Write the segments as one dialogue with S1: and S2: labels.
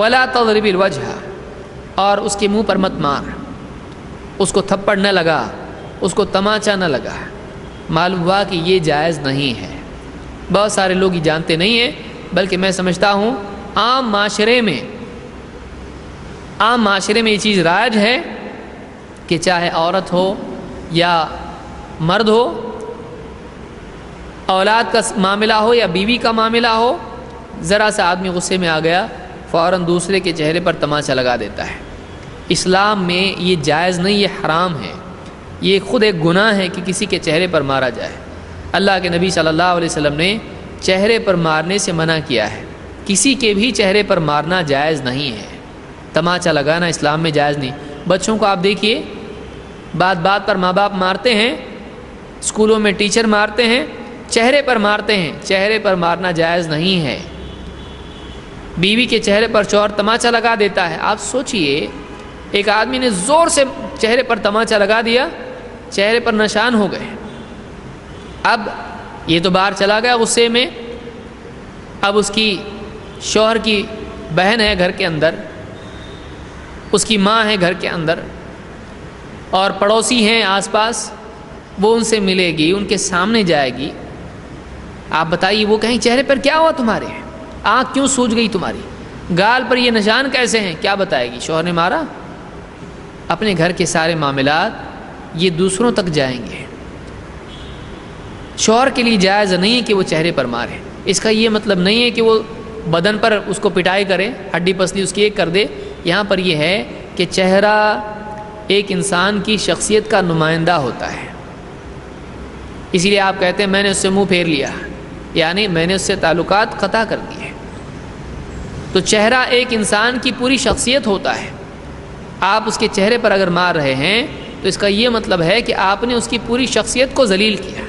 S1: ولا تضرب الوجہ، اور اس کے منہ پر مت مار، اس کو تھپڑ نہ لگا، اس کو تماچا نہ لگا۔ معلوم ہوا کہ یہ جائز نہیں ہے۔ بہت سارے لوگ یہ جانتے نہیں ہیں، بلکہ میں سمجھتا ہوں عام معاشرے میں یہ چیز رائج ہے کہ چاہے عورت ہو یا مرد ہو، اولاد کا معاملہ ہو یا بیوی کا معاملہ ہو، ذرا سا آدمی غصے میں آ گیا فوراً دوسرے کے چہرے پر تماچا لگا دیتا ہے۔ اسلام میں یہ جائز نہیں، یہ حرام ہے، یہ خود ایک گناہ ہے کہ کسی کے چہرے پر مارا جائے۔ اللہ کے نبی صلی اللہ علیہ وسلم نے چہرے پر مارنے سے منع کیا ہے، کسی کے بھی چہرے پر مارنا جائز نہیں ہے، تماچا لگانا اسلام میں جائز نہیں۔ بچوں کو آپ دیکھیے، بات بات پر ماں باپ مارتے ہیں، اسکولوں میں ٹیچر مارتے ہیں، چہرے پر مارتے ہیں، چہرے پر مارنا جائز نہیں ہے۔ بیوی کے چہرے پر شوہر تماچا لگا دیتا ہے، آپ سوچئے ایک آدمی نے زور سے چہرے پر تماچا لگا دیا، چہرے پر نشان ہو گئے۔ اب یہ تو باہر چلا گیا غصے میں، اب اس کی شوہر کی بہن ہے گھر کے اندر، اس کی ماں ہے گھر کے اندر، اور پڑوسی ہیں آس پاس، وہ ان سے ملے گی، ان کے سامنے جائے گی۔ آپ بتائیے وہ کہیں چہرے پر کیا ہوا تمہارے، آنکھ کیوں سوج گئی تمہاری، گال پر یہ نشان کیسے ہیں، کیا بتائے گی؟ شوہر نے مارا۔ اپنے گھر کے سارے معاملات یہ دوسروں تک جائیں گے۔ شوہر کے لیے جائز نہیں ہے کہ وہ چہرے پر مارے۔ اس کا یہ مطلب نہیں ہے کہ وہ بدن پر اس کو پٹائی کرے، ہڈی پسلی اس کی ایک کر دے۔ یہاں پر یہ ہے کہ چہرہ ایک انسان کی شخصیت کا نمائندہ ہوتا ہے، اسی لیے آپ کہتے ہیں میں نے اس سے منہ پھیر لیا، یعنی میں نے اس سے تعلقات قطع کر دیے۔ تو چہرہ ایک انسان کی پوری شخصیت ہوتا ہے، آپ اس کے چہرے پر اگر مار رہے ہیں تو اس کا یہ مطلب ہے کہ آپ نے اس کی پوری شخصیت کو ذلیل کیا۔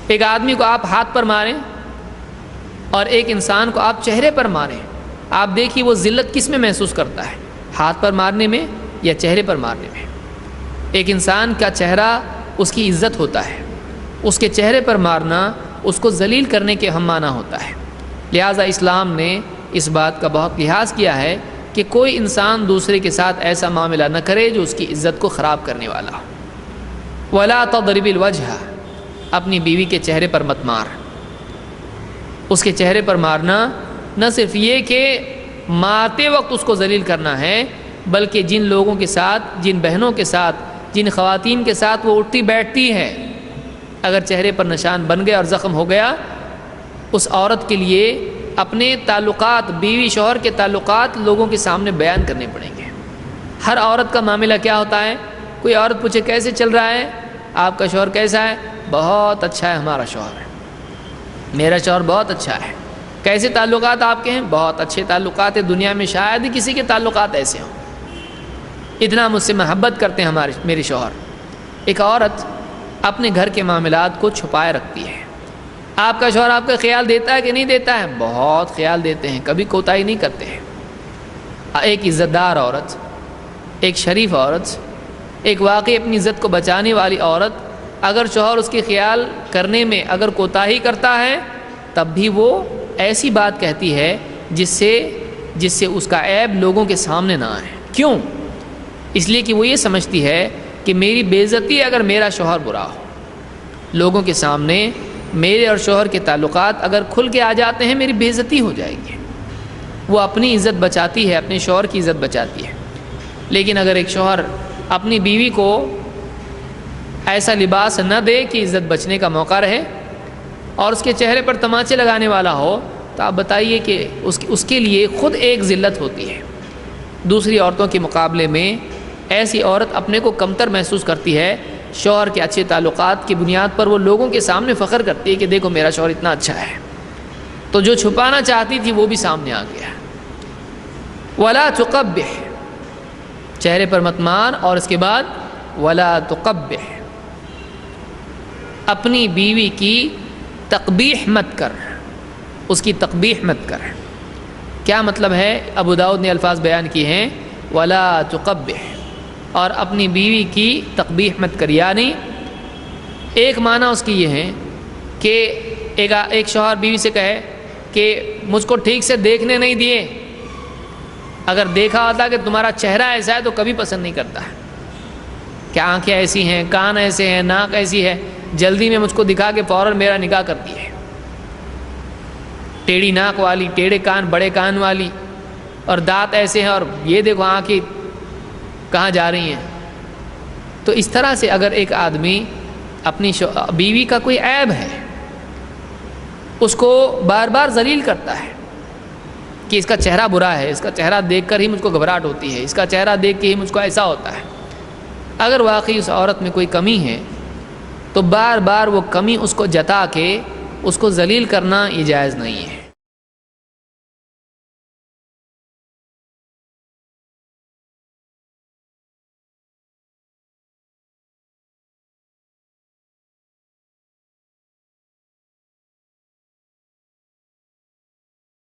S1: ایک آدمی کو آپ ہاتھ پر ماریں اور ایک انسان کو آپ چہرے پر ماریں، آپ دیکھیے وہ ذلت کس میں محسوس کرتا ہے، ہاتھ پر مارنے میں یا چہرے پر مارنے میں؟ ایک انسان کا چہرہ اس کی عزت ہوتا ہے، اس کے چہرے پر مارنا اس کو ذلیل کرنے کے ہم معنی ہوتا ہے۔ لہٰذا اسلام نے اس بات کا بہت لحاظ کیا ہے کہ کوئی انسان دوسرے کے ساتھ ایسا معاملہ نہ کرے جو اس کی عزت کو خراب کرنے والا ہو۔ وَلَا تَضْرِبِ الْوَجْهَ، اپنی بیوی کے چہرے پر مت مار۔ اس کے چہرے پر مارنا نہ صرف یہ کہ مارتے وقت اس کو ذلیل کرنا ہے، بلکہ جن لوگوں کے ساتھ، جن بہنوں کے ساتھ، جن خواتین کے ساتھ وہ اٹھتی بیٹھتی ہے، اگر چہرے پر نشان بن گیا اور زخم ہو گیا، اس عورت کے لیے اپنے تعلقات، بیوی شوہر کے تعلقات لوگوں کے سامنے بیان کرنے پڑیں گے۔ ہر عورت کا معاملہ کیا ہوتا ہے؟ کوئی عورت پوچھے کیسے چل رہا ہے آپ کا شوہر، کیسا ہے؟ بہت اچھا ہے ہمارا شوہر، میرا شوہر بہت اچھا ہے۔ کیسے تعلقات آپ کے ہیں؟ بہت اچھے تعلقات ہیں، دنیا میں شاید ہی کسی کے تعلقات ایسے ہوں، اتنا مجھ سے محبت کرتے ہیں میرے شوہر۔ ایک عورت اپنے گھر کے معاملات کو چھپائے رکھتی ہے۔ آپ کا شوہر آپ کا خیال دیتا ہے کہ نہیں دیتا ہے؟ بہت خیال دیتے ہیں، کبھی کوتاہی نہیں کرتے ہیں۔ ایک عزت دار عورت، ایک شریف عورت، ایک واقعی اپنی عزت کو بچانے والی عورت، اگر شوہر اس کے خیال کرنے میں اگر کوتاہی کرتا ہے تب بھی وہ ایسی بات کہتی ہے جس سے اس کا عیب لوگوں کے سامنے نہ آئے۔ کیوں؟ اس لیے کہ وہ یہ سمجھتی ہے کہ میری بے عزتی اگر میرا شوہر برا ہو، لوگوں کے سامنے میرے اور شوہر کے تعلقات اگر کھل کے آ جاتے ہیں میری بے عزتی ہو جائے گی۔ وہ اپنی عزت بچاتی ہے، اپنے شوہر کی عزت بچاتی ہے۔ لیکن اگر ایک شوہر اپنی بیوی کو ایسا لباس نہ دے کہ عزت بچنے کا موقع رہے اور اس کے چہرے پر تماچے لگانے والا ہو، تو آپ بتائیے کہ اس کے لیے خود ایک ذلت ہوتی ہے۔ دوسری عورتوں کے مقابلے میں ایسی عورت اپنے کو کمتر محسوس کرتی ہے، شوہر کے اچھے تعلقات کی بنیاد پر وہ لوگوں کے سامنے فخر کرتی ہے کہ دیکھو میرا شوہر اتنا اچھا ہے، تو جو چھپانا چاہتی تھی وہ بھی سامنے آ گیا۔ وَلَا تُقَبِّحْ، چہرے پر مت مار، اور اس کے بعد وَلَا تُقَبِّحْ، اپنی بیوی کی تقبیح مت کر، اس کی تقبیح مت کر۔ کیا مطلب ہے؟ ابو داؤد نے الفاظ بیان کیے ہیں وَلَا تُقَبِّحْ، اور اپنی بیوی کی تقبیح مت کر، یعنی ایک معنی اس کی یہ ہے کہ ایک شوہر بیوی سے کہے کہ مجھ کو ٹھیک سے دیکھنے نہیں دیے، اگر دیکھا ہوتا کہ تمہارا چہرہ ایسا ہے تو کبھی پسند نہیں کرتا ہے کہ آنکھیں ایسی ہیں، کان ایسے ہیں، ناک ایسی ہے، جلدی میں مجھ کو دکھا کے فوراً میرا نکاح کرتی ہے، ٹیڑھی ناک والی، ٹیڑھے کان، بڑے کان والی، اور دانت ایسے ہیں، اور یہ دیکھو آنکھیں کہاں جا رہی ہیں۔ تو اس طرح سے اگر ایک آدمی اپنی بیوی کا کوئی عیب ہے، اس کو بار بار ذلیل کرتا ہے کہ اس کا چہرہ برا ہے، اس کا چہرہ دیکھ کر ہی مجھ کو گھبراہٹ ہوتی ہے، اس کا چہرہ دیکھ کے ہی مجھ کو ایسا ہوتا ہے، اگر واقعی اس عورت میں کوئی کمی ہے تو بار بار وہ کمی اس کو جتا کے اس کو ذلیل کرنا یہ جائز نہیں ہے۔